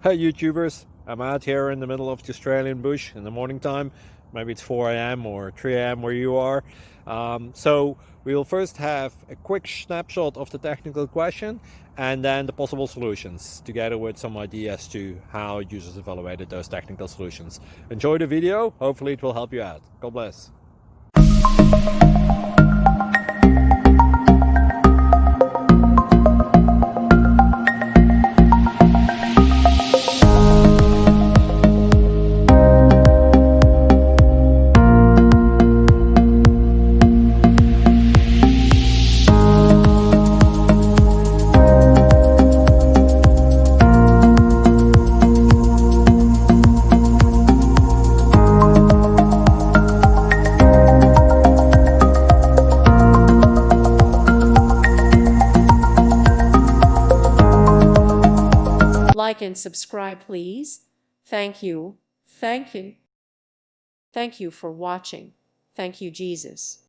Hey YouTubers, I'm out here in the middle of the Australian bush in the morning time. Maybe it's 4 a.m. or 3 a.m. where you are. So we'll first have a quick snapshot of the technical question and then the possible solutions, together with some ideas to how users evaluated those technical solutions. Enjoy the video, hopefully it will help you out. God bless. Like and subscribe, please. Thank you. Thank you. Thank you for watching. Thank you, Jesus.